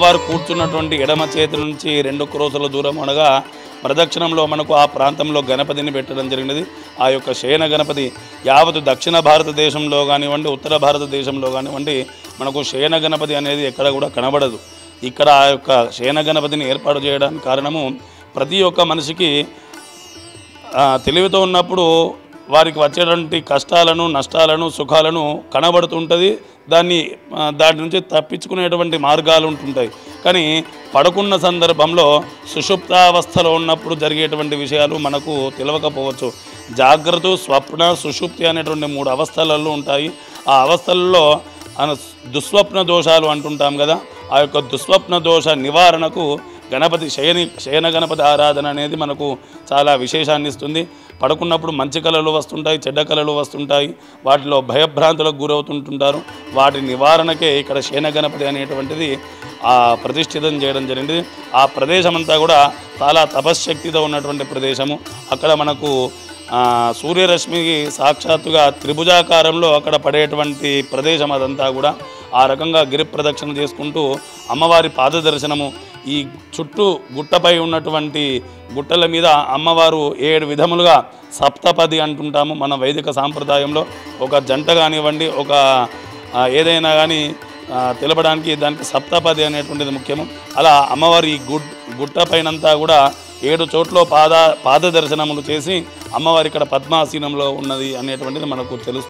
వారు కూర్చున్నటువంటి ఎడమ చేతి నుంచి 2 క్రోసుల దూరం అనగా ప్రదక్షిణంలో మనకు ఆ ప్రాంతంలో గణపతిని పెట్టడం జరిగినది. ఆ యొక్క శయన గణపతి యావత్ దక్షిణ భారతదేశంలో కానివ్వండి, ఉత్తర భారతదేశంలో కానివ్వండి, మనకు శయన గణపతి అనేది ఎక్కడ కూడా కనబడదు. ఇక్కడ ఆ యొక్క శయన గణపతిని ఏర్పాటు చేయడానికి కారణము ప్రతి ఒక్క మనిషికి తెలివితో ఉన్నప్పుడు వారికి వచ్చేటువంటి కష్టాలను, నష్టాలను, సుఖాలను కనబడుతుంటుంది. దాని నుంచి తప్పించుకునేటువంటి మార్గాలు ఉంటుంటాయి. కానీ పడుకున్న సందర్భంలో సుషుప్తావస్థలో ఉన్నప్పుడు జరిగేటువంటి విషయాలు మనకు తెలియకపోవచ్చు. జాగ్రత్త, స్వప్న, సుషుప్తి అనేటువంటి 3 అవస్థలలో ఉంటాయి. ఆ అవస్థలలో దుస్వప్న దోషాలు అంటుంటాం కదా. ఆ యొక్క దుస్వప్న దోష నివారణకు గణపతి శయన గణపతి ఆరాధన అనేది మనకు చాలా విశేషాన్ని ఇస్తుంది. పడుకున్నప్పుడు మంచి కళలు వస్తుంటాయి, చెడ్డ కళలు వస్తుంటాయి, వాటిలో భయభ్రాంతులకు గురవుతుంటుంటారు. వాటి నివారణకే ఇక్కడ శయన గణపతి అనేటువంటిది ప్రతిష్ఠితం చేయడం జరిగింది. ఆ ప్రదేశం అంతా కూడా చాలా తపశ్శక్తితో ఉన్నటువంటి ప్రదేశము. అక్కడ మనకు సూర్యరశ్మికి సాక్షాత్తుగా త్రిభుజాకారంలో అక్కడ పడేటువంటి ప్రదేశం అదంతా కూడా. ఆ రకంగా గిరి ప్రదక్షిణ చేసుకుంటూ అమ్మవారి పాద దర్శనము. ఈ చుట్టూ గుట్టపై ఉన్నటువంటి గుట్టల మీద అమ్మవారు 7 విధములుగా సప్తపది అంటుంటాము మన వైదిక సాంప్రదాయంలో. ఒక జంట కానివ్వండి, ఒక ఏదైనా కానీ తెలపడానికి దానికి సప్తపది అనేటువంటిది ముఖ్యము. అలా అమ్మవారి ఈ గుట్టపైనంతా కూడా 7 చోట్ల పాద దర్శనములు చేసి అమ్మవారి ఇక్కడ పద్మాసీనంలో ఉన్నది అనేటువంటిది మనకు తెలుస్తుంది.